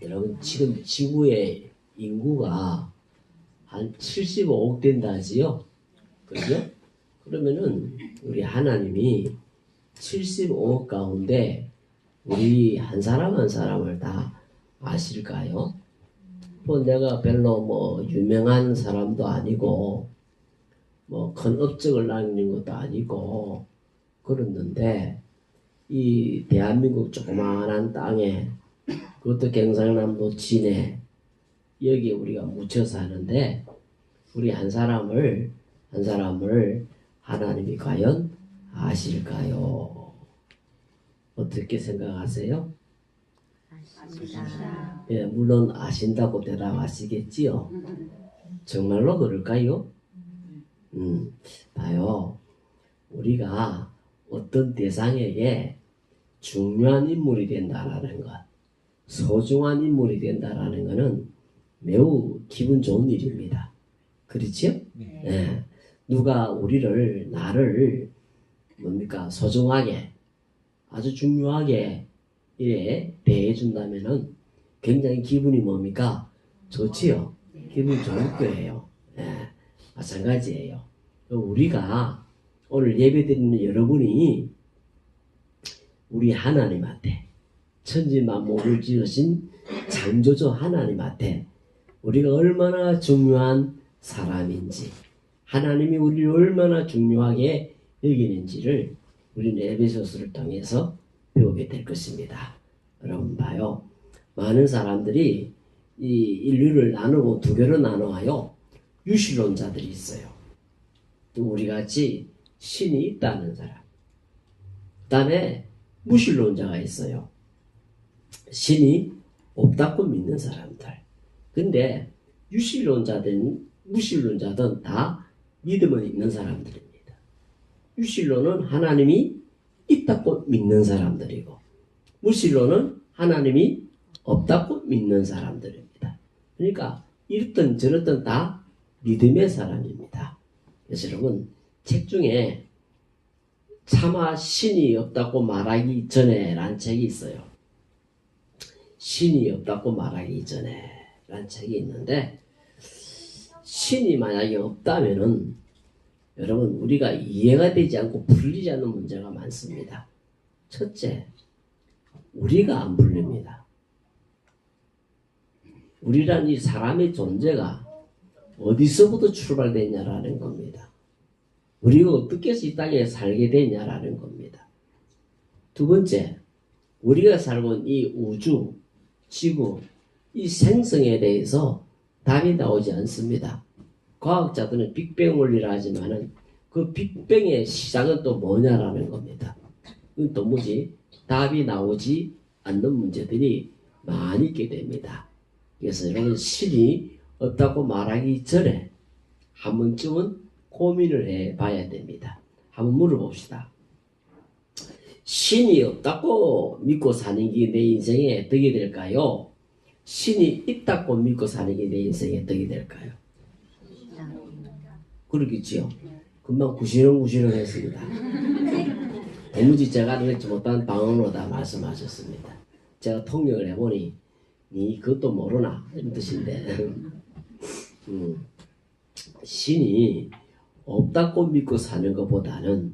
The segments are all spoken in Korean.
여러분 지금 지구의 인구가 한 75억 된다지요? 그죠? 그러면은 우리 하나님이 75억 가운데 우리 한 사람 한 사람을 다 아실까요? 뭐 내가 별로 뭐 유명한 사람도 아니고 뭐 큰 업적을 남긴 것도 아니고 그랬는데 이 대한민국 조그마한 땅에 그것도 경상남도 진해 여기에 우리가 묻혀 사는데 우리 한 사람을 하나님이 과연 아실까요? 어떻게 생각하세요? 아십니다. 예, 물론 아신다고 대답하시겠지요. 정말로 그럴까요? 봐요. 우리가 어떤 대상에게 중요한 인물이 된다라는 것, 소중한 인물이 된다라는 것은 매우 기분 좋은 일입니다. 그렇지요? 네. 예. 누가 나를 뭡니까? 소중하게, 아주 중요하게 이래 대해준다면은 굉장히 기분이 뭡니까? 좋지요? 기분이 좋을 거예요. 예. 마찬가지예요. 우리가 오늘 예배드리는 여러분이 우리 하나님한테 천지만물을 지으신 창조주 하나님한테 우리가 얼마나 중요한 사람인지 하나님이 우리를 얼마나 중요하게 여기는지를 우리는 에베소서를 통해서 배우게 될 것입니다. 여러분 봐요. 많은 사람들이 이 인류를 나누고 두 개로 나누어요. 유실론자들이 있어요. 또 우리같이 신이 있다는 사람. 그 다음에 무신론자가 있어요. 신이 없다고 믿는 사람들. 근데 유실론자든 무신론자든 다 믿음은 있는 사람들입니다. 유실론은 하나님이 있다고 믿는 사람들이고 무신론은 하나님이 없다고 믿는 사람들입니다. 그러니까 이렇든 저렇든 다 믿음의 사람입니다. 그래서 여러분 책 중에 차마 신이 없다고 말하기 전에 라는 책이 있어요. 신이 없다고 말하기 전에 라는 책이 있는데 신이 만약에 없다면은 여러분 우리가 이해가 되지 않고 풀리지 않는 문제가 많습니다. 첫째, 우리가 안 풀립니다. 우리란 이 사람의 존재가 어디서부터 출발됐냐라는 겁니다. 우리가 어떻게 해서 이 땅에 살게 됐냐라는 겁니다. 두 번째, 우리가 살고 있는 이 우주, 지구, 이 생성에 대해서 답이 나오지 않습니다. 과학자들은 빅뱅 원리라 하지만은 그 빅뱅의 시작은 또 뭐냐라는 겁니다. 이건 또 뭐지? 답이 나오지 않는 문제들이 많이 있게 됩니다. 그래서 여러분 신이 없다고 말하기 전에 한 번쯤은 고민을 해봐야 됩니다. 한번 물어봅시다. 신이 없다고 믿고 사는 게 내 인생에 덕이 될까요? 신이 있다고 믿고 사는 게 내 인생에 덕이 될까요? 그러겠지요. 금방 구시렁구시렁 했습니다. 도무지 제가 알지 못한 방언으로 다 말씀하셨습니다. 제가 통역을 해보니 니 그것도 모르나 이런 뜻인데 신이 없다고 믿고 사는 것보다는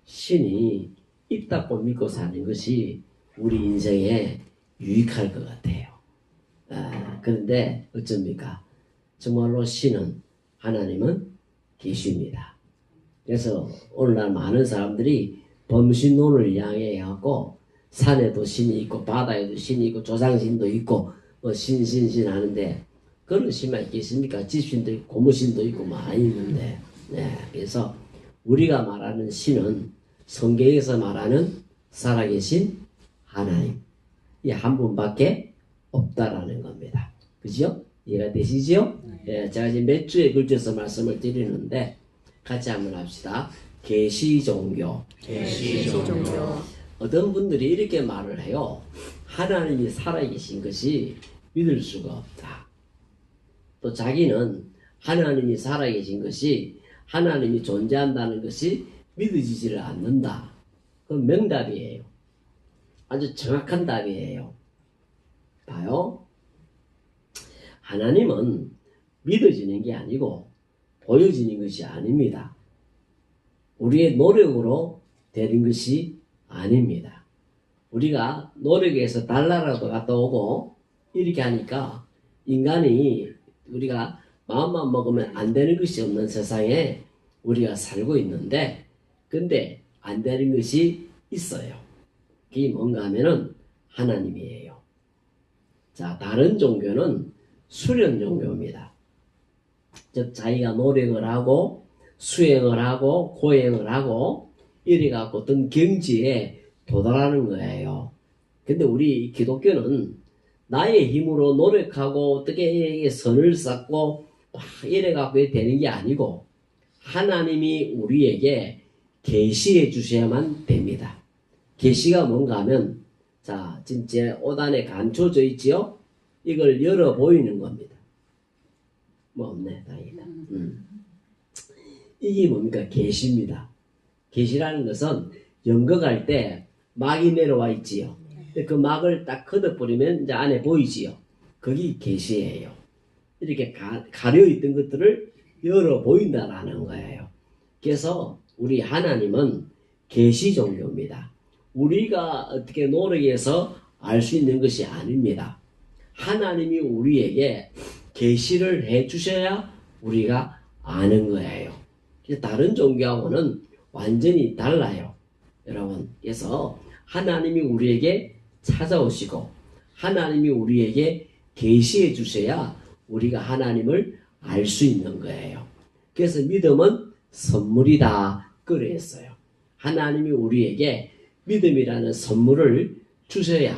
신이 있다고 믿고 사는 것이 우리 인생에 유익할 것 같아요. 그런데 어쩝니까? 정말로 신은 하나님은 계십니다. 그래서 오늘날 많은 사람들이 범신론을 이야기해갖고 산에도 신이 있고 바다에도 신이 있고 조상신도 있고 뭐 신신신 하는데 그런 신만 있겠습니까? 집신도 있고 고무신도 있고 많이 있는데 그래서 우리가 말하는 신은 성경에서 말하는 살아계신 하나님 이 한 분밖에 없다라는 겁니다. 그죠? 이해가 되시죠? 제가 지금 몇 주에 걸쳐서 말씀을 드리는데 같이 한번 합시다. 계시종교. 어떤 분들이 이렇게 말을 해요. 하나님이 살아계신 것이 믿을 수가 없다. 또 자기는 하나님이 살아계신 것이 하나님이 존재한다는 것이 믿어지지를 않는다. 그건 명답이에요. 아주 정확한 답이에요. 봐요. 하나님은 믿어지는 게 아니고 보여지는 것이 아닙니다. 우리의 노력으로 되는 것이 아닙니다. 우리가 노력해서 달러라도 갖다 오고 이렇게 하니까 인간이 우리가 마음만 먹으면 안 되는 것이 없는 세상에 우리가 살고 있는데, 근데 안 되는 것이 있어요. 그게 뭔가 하면은 하나님이에요. 자, 다른 종교는 수련 종교입니다. 즉 자기가 노력을 하고 수행을 하고 고행을 하고 이래 갖고 어떤 경지에 도달하는 거예요. 근데 우리 기독교는 나의 힘으로 노력하고 어떻게 선을 쌓고 막 이래 갖고 되는 게 아니고 하나님이 우리에게 계시해 주셔야만 됩니다. 계시가 뭔가 하면, 자, 지금 제 5단에 감춰져 있지요? 이걸 열어 보이는 겁니다. 뭐 없네, 다행이다. 이게 뭡니까? 계시입니다. 계시라는 것은 연극할 때 막이 내려와 있지요. 그 막을 딱 걷어버리면 이제 안에 보이지요. 그게 계시예요. 이렇게 가려 있던 것들을 열어 보인다라는 거예요. 그래서 우리 하나님은 계시 종교입니다. 우리가 어떻게 노력해서 알 수 있는 것이 아닙니다. 하나님이 우리에게 계시를 해 주셔야 우리가 아는 거예요. 다른 종교하고는 완전히 달라요. 여러분, 그래서 하나님이 우리에게 찾아오시고 하나님이 우리에게 계시해 주셔야 우리가 하나님을 알 수 있는 거예요. 그래서 믿음은 선물이다 그랬어요. 하나님이 우리에게 믿음이라는 선물을 주셔야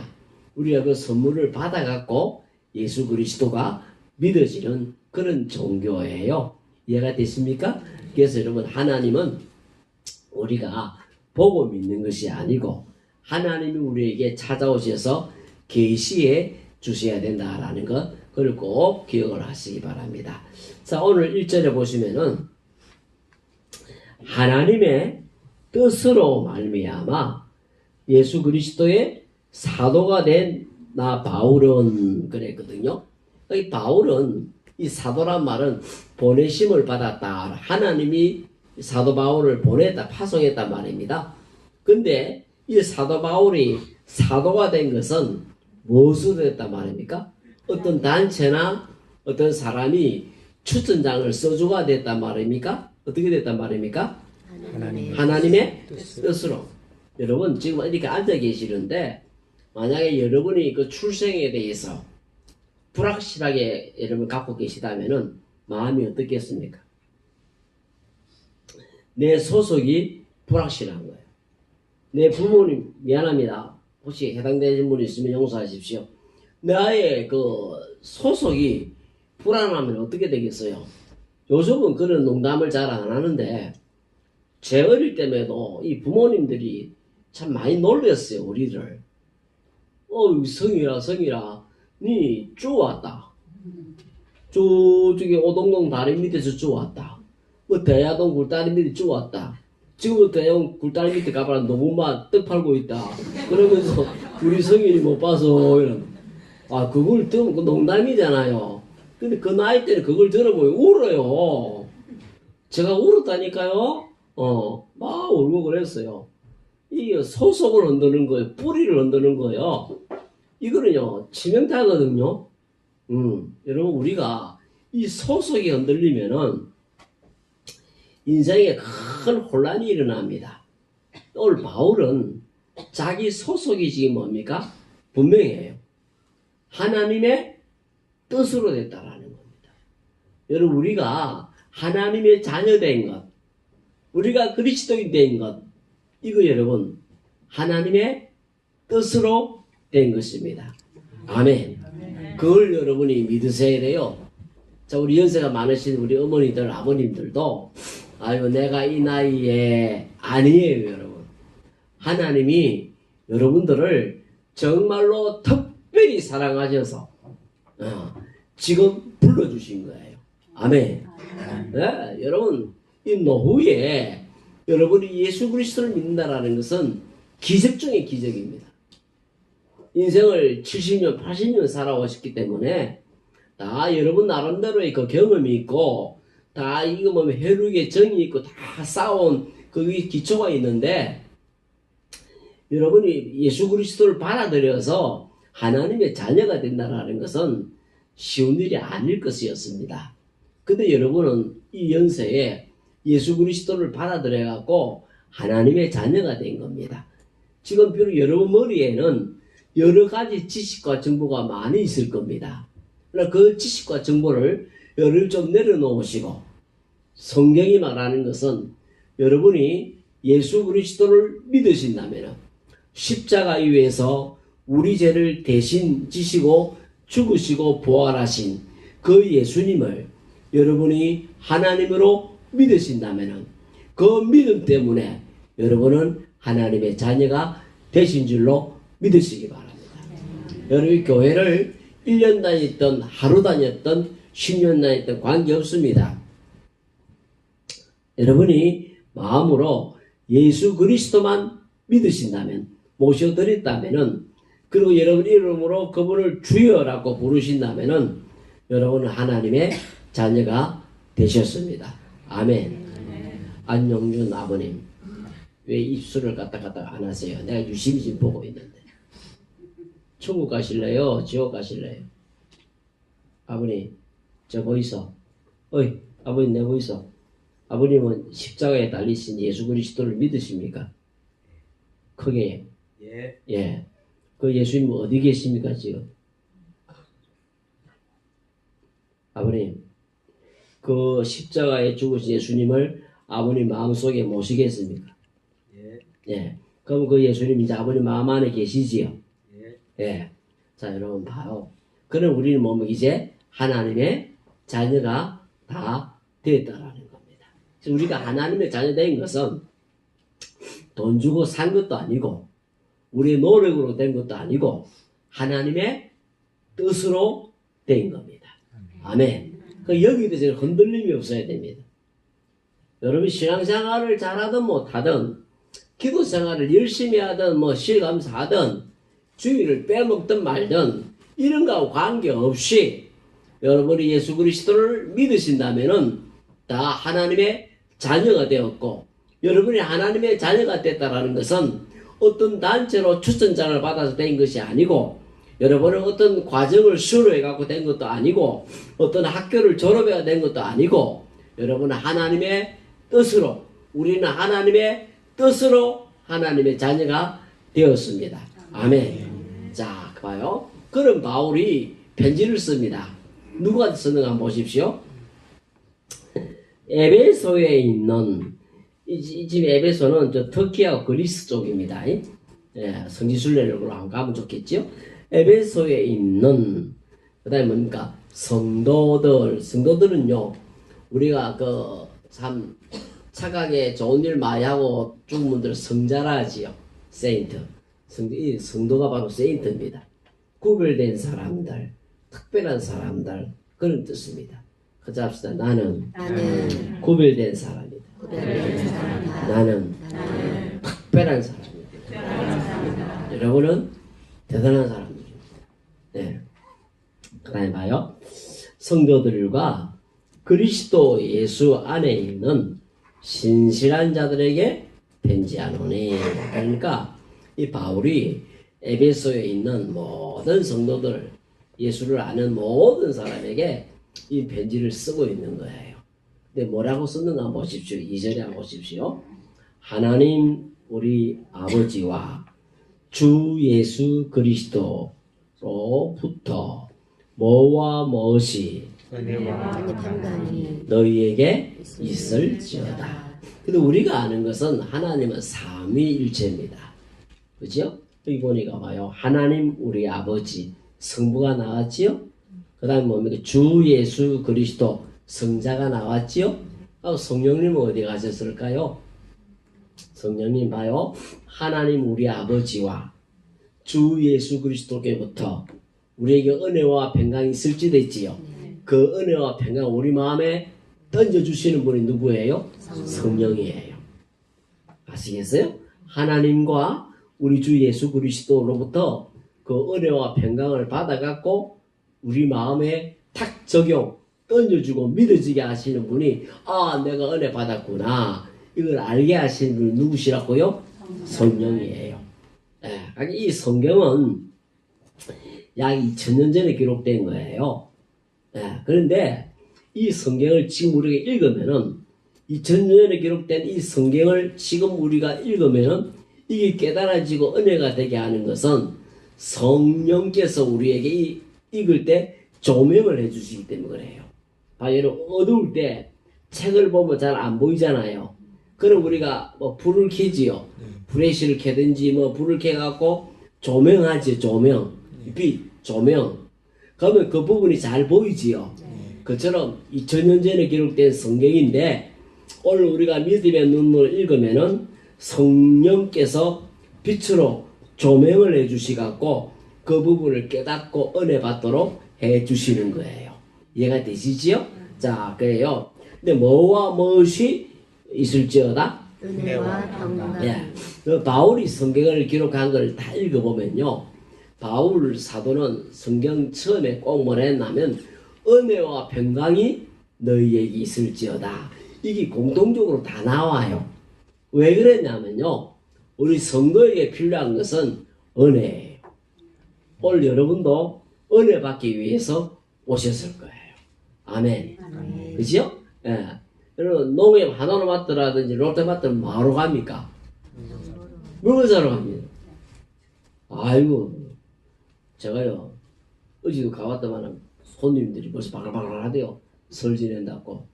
우리가 그 선물을 받아갖고 예수 그리스도가 믿어지는 그런 종교예요. 이해가 되십니까? 그래서 여러분, 하나님은 우리가 보고 믿는 것이 아니고 하나님이 우리에게 찾아오셔서 계시해 주셔야 된다라는 것, 그걸 꼭 기억을 하시기 바랍니다. 자, 오늘 1절에 보시면은 하나님의 뜻으로 말미암아 예수 그리스도의 사도가 된 나 바울은 그랬거든요. 이 바울은, 이 사도란 말은 보내심을 받았다. 하나님이 사도 바울을 보냈다, 파송했단 말입니다. 근데 이 사도 바울이 사도가 된 것은 무엇으로 됐단 말입니까? 어떤 단체나 어떤 사람이 추천장을 써주가 됐단 말입니까? 어떻게 됐단 말입니까? 하나님의 뜻으로. 여러분, 지금 이렇게 앉아 계시는데 만약에 여러분이 그 출생에 대해서 불확실하게 여러분 갖고 계시다면은 마음이 어떻겠습니까? 내 소속이 불확실한 거예요. 내 부모님, 미안합니다. 혹시 해당되는 분이 있으면 용서하십시오. 나의 그 소속이 불안하면 어떻게 되겠어요? 요즘은 그런 농담을 잘 안 하는데 제 어릴 때에도 이 부모님들이 참 많이 놀렸어요, 우리를. 성이라 니 쪼왔다. 저기 오동동 다리 밑에서 쪼왔다. 뭐 대야동 굴다리 밑에 쪼왔다. 지금부터 대야동 굴다리 밑에 가봐라, 너무 막 떡 팔고 있다. 그러면서 우리 성인이 못 봐서 이런. 아, 그걸 들으면 그 농담이잖아요. 근데 그 나이 때는 그걸 들어보면 울어요. 제가 울었다니까요. 막 울고 그랬어요. 이게 소속을 흔드는 거예요. 뿌리를 흔드는 거예요. 이거는요, 치명타거든요. 여러분, 우리가 이 소속이 흔들리면은 인생에 큰 혼란이 일어납니다. 오늘 바울은 자기 소속이 지금 뭡니까? 분명해요. 하나님의 뜻으로 됐다라는 겁니다. 여러분, 우리가 하나님의 자녀된 것, 우리가 그리스도인 된 것, 이거 여러분 하나님의 뜻으로 된 것입니다. 아멘. 그걸 여러분이 믿으셔야 돼요. 자, 우리 연세가 많으신 우리 어머니들, 아버님들도 아유, 내가 이 나이에 아니에요, 여러분. 하나님이 여러분들을 정말로 특별히 사랑하셔서 지금 불러주신 거예요. 아멘. 네, 여러분, 이 노후에 여러분이 예수 그리스도를 믿는다라는 것은 기적 중의 기적입니다. 인생을 70년, 80년 살아오셨기 때문에 다 여러분 나름대로의 그 경험이 있고 다 이거 뭐 혈육의 정이 있고 다 쌓아온 그 기초가 있는데 여러분이 예수 그리스도를 받아들여서 하나님의 자녀가 된다는 것은 쉬운 일이 아닐 것이었습니다. 근데 여러분은 이 연세에 예수 그리스도를 받아들여 갖고 하나님의 자녀가 된 겁니다. 지금 비록 여러분 머리에는 여러 가지 지식과 정보가 많이 있을 겁니다. 그러나 그 지식과 정보를 여러분 좀 내려놓으시고 성경이 말하는 것은 여러분이 예수 그리스도를 믿으신다면 십자가 위에서 우리 죄를 대신 지시고 죽으시고 부활하신 그 예수님을 여러분이 하나님으로 믿으신다면 그 믿음 때문에 여러분은 하나님의 자녀가 되신 줄로 믿으시기 바랍니다. 여러분 교회를 1년 다녔던 하루 다녔던 10년 다녔던 관계없습니다. 여러분이 마음으로 예수 그리스도만 믿으신다면 모셔드렸다면은 그리고 여러분 이름으로 그분을 주여라고 부르신다면은 여러분은 하나님의 자녀가 되셨습니다. 아멘. 안용준 아버님 왜 입술을 갖다 안 하세요? 내가 유심히 지금 보고 있는데 천국 가실래요? 지옥 가실래요? 아버님 저 보이소? 어이 아버님 내 보이소? 아버님은 십자가에 달리신 예수 그리스도를 믿으십니까? 크게 예. 그 예수님 어디 계십니까 지금? 아버님 그 십자가에 죽으신 예수님을 아버님 마음속에 모시겠습니까? 예. 그럼 그 예수님 이제 아버님 마음 안에 계시지요? 예. 자 여러분 봐요. 그럼 우리는 뭐 이제 하나님의 자녀가 다 되었다라는 겁니다. 우리가 하나님의 자녀 된 것은 돈 주고 산 것도 아니고 우리의 노력으로 된 것도 아니고 하나님의 뜻으로 된 겁니다. 아멘. 여기에 대해서 흔들림이 없어야 됩니다. 여러분 신앙생활을 잘하든 못하든 기도생활을 열심히 하든 뭐 실감사하든 주일을 빼먹든 말든 이런 거하고 관계없이 여러분이 예수 그리스도를 믿으신다면은 다 하나님의 자녀가 되었고 여러분이 하나님의 자녀가 됐다라는 것은 어떤 단체로 추천장을 받아서 된 것이 아니고 여러분은 어떤 과정을 수료해 갖고 된 것도 아니고 어떤 학교를 졸업해야 된 것도 아니고 여러분은 하나님의 뜻으로 우리는 하나님의 뜻으로 하나님의 자녀가 되었습니다. 아멘. 자 봐요. 그럼 바울이 편지를 씁니다. 누구한테 썼는가 한번 보십시오. 에베소에 있는 지금 에베소는 저 터키하고 그리스 쪽입니다. 예, 성지순례로 안 가면 좋겠죠. 에베소에 있는 그다음에 뭡니까 성도들은요 우리가 그 참 착하게 좋은 일 많이 하고 죽은 분들을 성자라 하지요. 세인트. 성도가 바로 세인트입니다. 구별된 사람들, 특별한 사람들 그런 뜻입니다. 그자 합시다. 나는 구별된 사람이다. 나는 특별한 사람이다. 여러분은 대단한 사람들입니다. 네. 그 다음에 봐요. 성도들과 그리스도 예수 안에 있는 신실한 자들에게 편지하노니. 그러니까 이 바울이 에베소에 있는 모든 성도들, 예수를 아는 모든 사람에게 이 편지를 쓰고 있는 거예요. 근데 뭐라고 썼는가 보십시오. 2절에 한번 보십시오. 하나님 우리 아버지와 주 예수 그리스도로부터 뭐와 무엇이 너희에게 있을지어다. 근데 우리가 아는 것은 하나님은 삼위일체입니다. 그죠? 여기 보니까 봐요. 하나님 우리 아버지 성부가 나왔지요? 그 다음에 뭡니까? 주 예수 그리스도 성자가 나왔지요? 성령님은 어디 가셨을까요? 성령님 봐요. 하나님 우리 아버지와 주 예수 그리스도께부터 우리에게 은혜와 평강이 있을지됐지요. 그 은혜와 평강 우리 마음에 던져주시는 분이 누구예요? 성령이에요. 아시겠어요? 하나님과 우리 주 예수 그리스도로부터 그 은혜와 평강을 받아갖고 우리 마음에 탁 적용 던져주고 믿어지게 하시는 분이 내가 은혜 받았구나 이걸 알게 하시는 분이 누구시라고요? 성령이에요. 이 성경은 약 2000년 전에 기록된 거예요. 그런데 이 성경을 지금 우리가 읽으면은 2000년 전에 기록된 이 성경을 지금 우리가 읽으면은 이게 깨달아지고 은혜가 되게 하는 것은 성령께서 우리에게 읽을 때 조명을 해주시기 때문에 그래요. 여러분 어두울 때 책을 보면 잘 안 보이잖아요. 그럼 우리가 뭐 불을 켜지요. 브레시를 켜든지 뭐 불을 켜갖고 조명하지. 조명 빛 조명 그러면 그 부분이 잘 보이지요. 그처럼 2000년 전에 기록된 성경인데 오늘 우리가 믿음의 눈으로 읽으면은 성령께서 빛으로 조명을 해주시갖고 그 부분을 깨닫고 은혜 받도록 해주시는 거예요. 이해가 되시지요? 자, 그래요. 근데 뭐와 무엇이 있을지어다? 은혜와 평강. 그 바울이 성경을 기록한 걸 다 읽어보면요. 바울 사도는 성경 처음에 꼭 뭐라 했냐면 은혜와 평강이 너희에게 있을지어다. 이게 공통적으로 다 나와요. 왜 그랬냐면요. 우리 성도에게 필요한 것은 은혜예요. 오늘 여러분도 은혜 받기 위해서 오셨을 거예요. 아멘. 그죠? 여러분 농협 하나로마트라든지 롯데마트는 뭐하러 갑니까? 물건 사러 갑니다. 아이고 제가요 어제도 가봤더만 손님들이 벌써 바글바글 하대요. 설 지낸다고.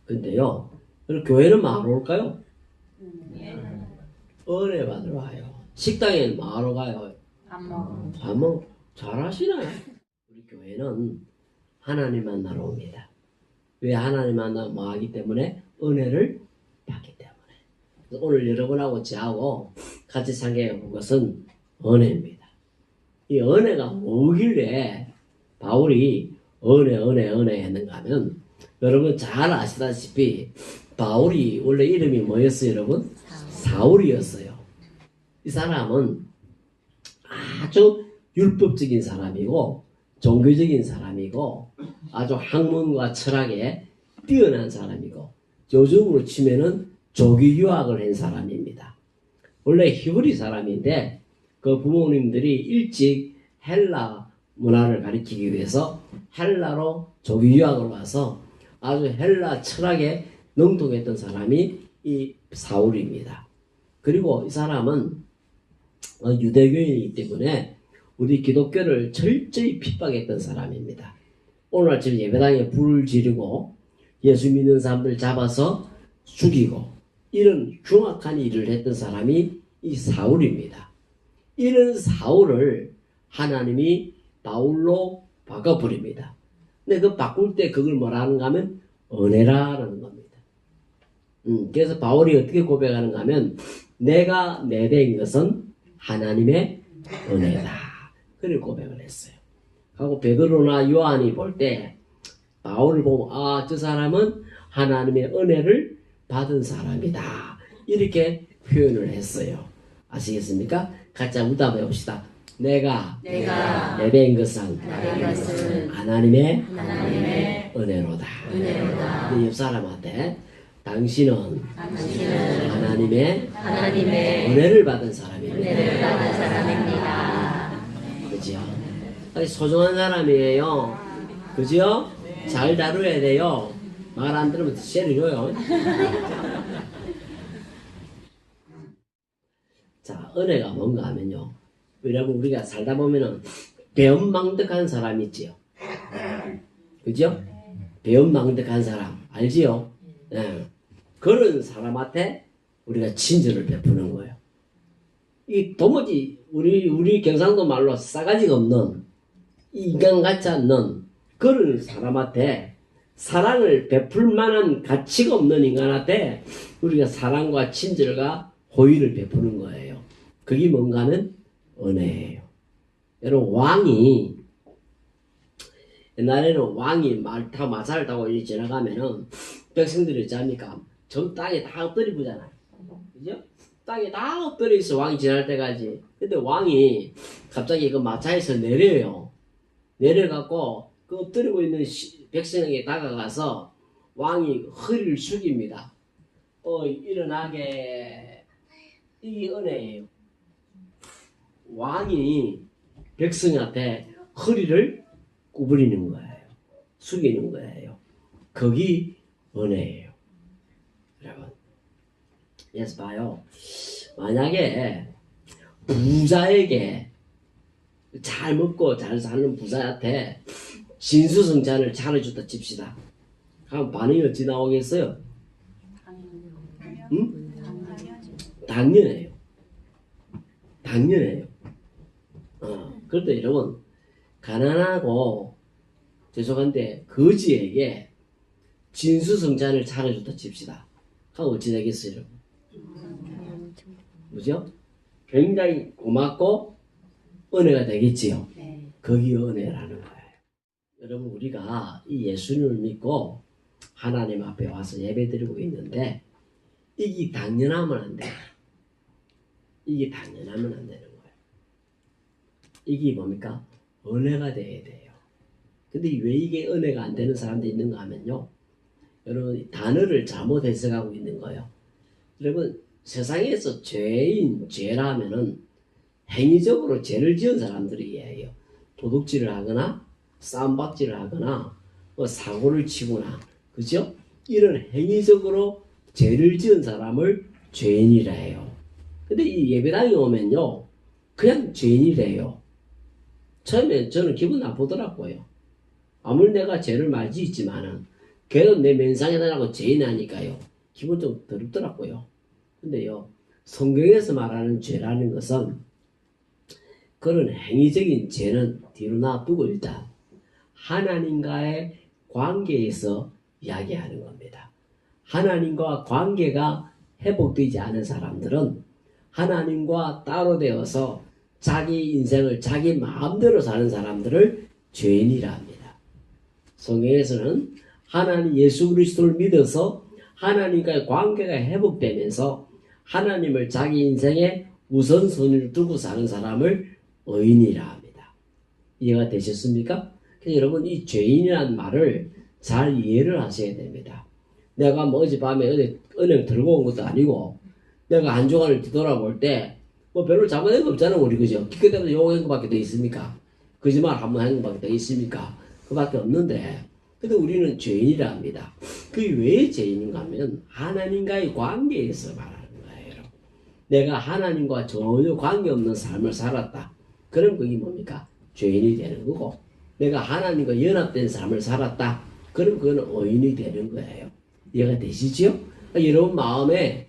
근데요 그럼 교회는 뭐하러 올까요? 은혜 받으러 와요. 식당에는 뭐하러 가요? 밥 먹어. 잘하시나요? 우리 교회는 하나님 만나러 옵니다. 왜 하나님 만나 뭐 하기 때문에? 은혜를 받기 때문에. 그래서 오늘 여러분하고 저하고 같이 상기해 볼 것은 은혜입니다. 이 은혜가 뭐길래 바울이 은혜 했는가 하면 여러분 잘 아시다시피 바울이 원래 이름이 뭐였어요 여러분? 사울이었어요. 이 사람은 아주 율법적인 사람이고 종교적인 사람이고 아주 학문과 철학에 뛰어난 사람이고 요즘으로 치면은 조기 유학을 한 사람입니다. 원래 히브리 사람인데 그 부모님들이 일찍 헬라 문화를 가르치기 위해서 헬라로 조기 유학을 와서 아주 헬라 철학에 능통했던 사람이 이 사울입니다. 그리고 이 사람은 유대교인이기 때문에 우리 기독교를 철저히 핍박했던 사람입니다. 오늘 아침 예배당에 불을 지르고 예수 믿는 사람들 잡아서 죽이고 이런 흉악한 일을 했던 사람이 이 사울입니다. 이런 사울을 하나님이 바울로 바꿔버립니다. 근데 그 바꿀 때 그걸 뭐라 하는가 하면 은혜라는 겁니다. 그래서 바울이 어떻게 고백하는가 하면 내가 내 된 것은 하나님의 은혜다. 그를 고백을 했어요. 하고 베드로나 요한이 볼 때 바울을 보면 저 사람은 하나님의 은혜를 받은 사람이다. 이렇게 표현을 했어요. 아시겠습니까? 같이 한번 묻어봐 봅시다. 내가 내 된 것은 하나님의 은혜로다. 옆 사람한테 당신은 하나님의 은혜를 받은 사람입니다. 그죠? 소중한 사람이에요. 그죠? 잘 다루어야 돼요. 말 안 들으면 때려줘요. 자, 은혜가 뭔가 하면요. 여러분 우리가 살다 보면은 배은망덕한 사람 있지요. 그죠? 배은망덕한 사람 알지요? 그런 사람한테 우리가 친절을 베푸는 거예요. 이 도무지 우리 경상도 말로 싸가지가 없는 인간 같지 않는 그런 사람한테 사랑을 베풀 만한 가치가 없는 인간한테 우리가 사랑과 친절과 호의를 베푸는 거예요. 그게 뭔가 하면 은혜예요. 여러분 왕이 옛날에는 왕이 마차를 타고 지나가면은 백성들이 어찌합니까? 저 땅에 다 엎드려 보잖아요. 그죠? 땅에 다 엎드려 있어 왕이 지날 때까지. 근데 왕이 갑자기 그 마차에서 내려요. 내려가고 그 엎드리고 있는 백성에게 다가가서 왕이 허리를 숙입니다. 일어나게. 이게 은혜예요. 왕이 백성한테 허리를 구부리는 거예요. 숙이는 거예요. 거기 은혜예요. 여러분, 그래서 봐요. 만약에 부자에게 잘 먹고 잘 사는 부자한테 진수성찬을 차려줬다 칩시다. 그럼 반응이 어찌 나오겠어요? 응? 당연해요. 당연해요. 그런데 여러분, 가난하고 죄송한데 거지에게 진수성찬을 차려줬다 칩시다. 그럼 어찌 되겠어요? 그죠? 굉장히 고맙고 은혜가 되겠지요. 거기 은혜라는 거예요. 여러분, 우리가 이 예수님을 믿고 하나님 앞에 와서 예배드리고 있는데 이게 당연하면 안 돼요. 이게 당연하면 안 되는 거예요. 이게 뭡니까? 은혜가 돼야 돼요. 근데 왜 이게 은혜가 안 되는 사람들이 있는가 하면요. 여러분, 단어를 잘못 해석하고 있는 거예요. 여러분, 세상에서 죄라 하면은 행위적으로 죄를 지은 사람들이에요. 도둑질을 하거나 싸움박질을 하거나 사고를 치거나, 그죠? 이런 행위적으로 죄를 지은 사람을 죄인이라 해요. 근데 이 예배당에 오면요, 그냥 죄인이래요. 처음에 저는 기분 나쁘더라고요. 아무리 내가 죄를 많이 지었지만은 걔는 내 면상에 달라고 죄인하니까요. 기분 좀 더럽더라고요. 근데요, 성경에서 말하는 죄라는 것은 그런 행위적인 죄는 뒤로 놔두고 일단 하나님과의 관계에서 이야기하는 겁니다. 하나님과 관계가 회복되지 않은 사람들은 하나님과 따로 되어서 자기 인생을 자기 마음대로 사는 사람들을 죄인이라 합니다. 성경에서는 하나님 예수 그리스도를 믿어서 하나님과의 관계가 회복되면서 하나님을 자기 인생의 우선순위를 두고 사는 사람을 의인이라 합니다. 이해가 되셨습니까? 그래서 여러분, 이 죄인이라는 말을 잘 이해를 하셔야 됩니다. 내가 뭐 어젯밤에 은행 들고 온 것도 아니고 내가 한 주간을 뒤돌아볼 때 뭐 별로 잘못한 거 없잖아, 우리. 그죠? 기껏 해서 욕한 것밖에 더 있습니까? 거짓말 한 번 한 것밖에 더 있습니까? 그밖에 없는데, 근데 우리는 죄인이라 합니다. 그게 왜 죄인인가 하면 하나님과의 관계에서 말하는 거예요. 내가 하나님과 전혀 관계없는 삶을 살았다. 그럼 그게 뭡니까? 죄인이 되는 거고, 내가 하나님과 연합된 삶을 살았다. 그럼 그건 의인이 되는 거예요. 이해가 되시죠? 여러분 마음에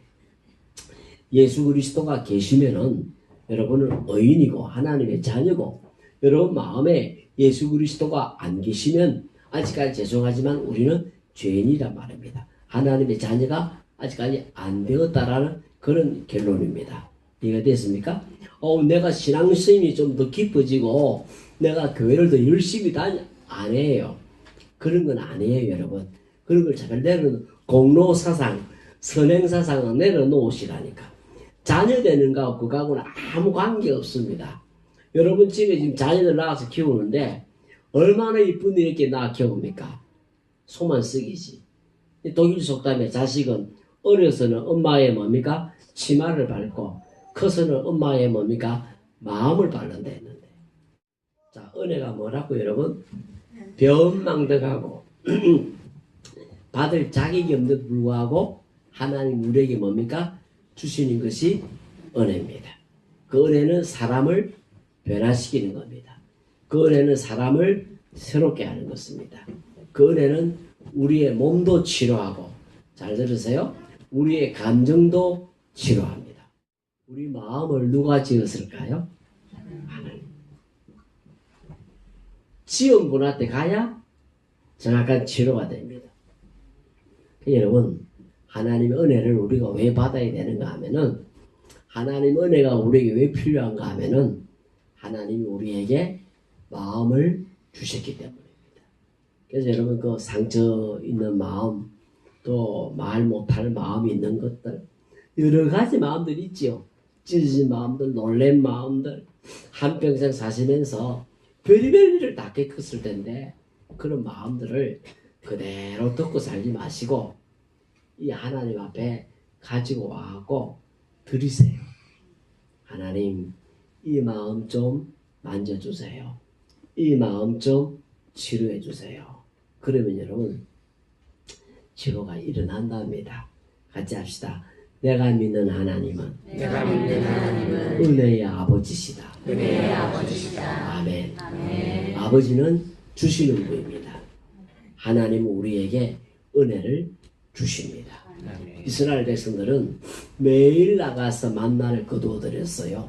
예수 그리스도가 계시면은 여러분은 의인이고 하나님의 자녀고, 여러분 마음에 예수 그리스도가 안 계시면 아직까지 죄송하지만 우리는 죄인이란 말입니다. 하나님의 자녀가 아직까지 안 되었다라는 그런 결론입니다. 이해가 됐습니까? 내가 신앙심이 좀 더 깊어지고 내가 교회를 더 열심히 안 해요. 그런 건 아니에요, 여러분. 그런 걸 잘 공로사상, 선행사상은 내려놓으시라니까. 자녀 되는 거하고 그거하고는 아무 관계 없습니다. 여러분 집에 지금 자녀들 낳아서 키우는데 얼마나 이쁜 이렇게 낳아 키웁니까? 소만 썩이지. 독일 속담에 자식은 어려서는 엄마의 뭡니까? 치마를 밟고 커서는 엄마의 뭡니까? 마음을 밟는다 했는데. 자, 은혜가 뭐라고 여러분? 변망덕하고 받을 자격이 없는데도 불구하고 하나님 우리에게 뭡니까? 주시는 것이 은혜입니다. 그 은혜는 사람을 변화시키는 겁니다. 그 은혜는 사람을 새롭게 하는 것입니다. 그 은혜는 우리의 몸도 치료하고, 잘 들으세요? 우리의 감정도 치료합니다. 우리 마음을 누가 지었을까요? 하나님. 지은 분한테 가야 정확한 치료가 됩니다. 여러분, 하나님의 은혜를 우리가 왜 받아야 되는가 하면은, 하나님의 은혜가 우리에게 왜 필요한가 하면은 하나님이 우리에게 마음을 주셨기 때문입니다. 그래서 여러분, 그 상처 있는 마음, 또 말 못할 마음이 있는 것들, 여러 가지 마음들이 있지요. 찢어진 마음들, 놀란 마음들, 한평생 사시면서 별의별 일을 다 겪었을 텐데 그런 마음들을 그대로 듣고 살지 마시고 이 하나님 앞에 가지고 와갖고 드리세요. 하나님, 이 마음 좀 만져주세요. 이 마음 좀 치료해 주세요. 그러면 여러분 치료가 일어난답니다. 같이 합시다. 내가 믿는 하나님은 은혜의 아버지시다. 아멘. 아버지는 주시는 분입니다. 하나님은 우리에게 은혜를 주십니다. 이스라엘 백성들은 매일 나가서 만나를 거두어들였어요.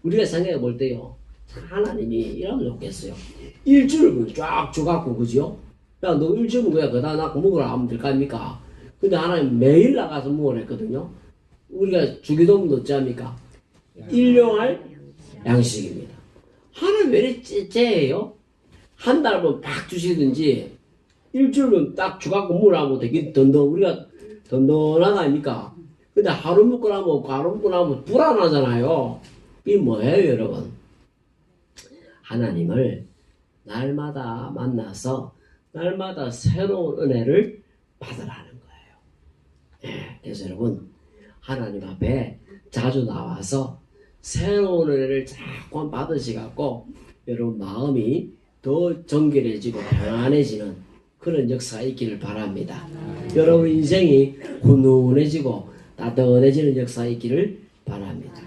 우리가 생각해 볼 때요, 하나님이 이러면 좋겠어요. 일주일은 쫙 줘갖고, 그죠? 야, 너 일주일은 그냥 그다 낳고 먹으라 하면 될 거 아닙니까? 근데 하나님 매일 나가서 먹으라 했거든요. 우리가 주기도문도 어찌합니까? 일용할 양식입니다. 하나님 왜 이렇게 째예요? 한 달은 막 주시든지 일주일은 딱 줘갖고 먹으라면 되게 우리가 든든하다 아닙니까? 근데 하루 먹고 나면 하루 먹고 나면 불안하잖아요. 이게 뭐예요, 여러분? 하나님을 날마다 만나서 날마다 새로운 은혜를 받으라는 거예요. 그래서 여러분 하나님 앞에 자주 나와서 새로운 은혜를 자꾸 받으시갖고 여러분 마음이 더 정결해지고 평안해지는 그런 역사가 있기를 바랍니다. 여러분 인생이 훈훈해지고 따뜻해지는 역사가 있기를 바랍니다.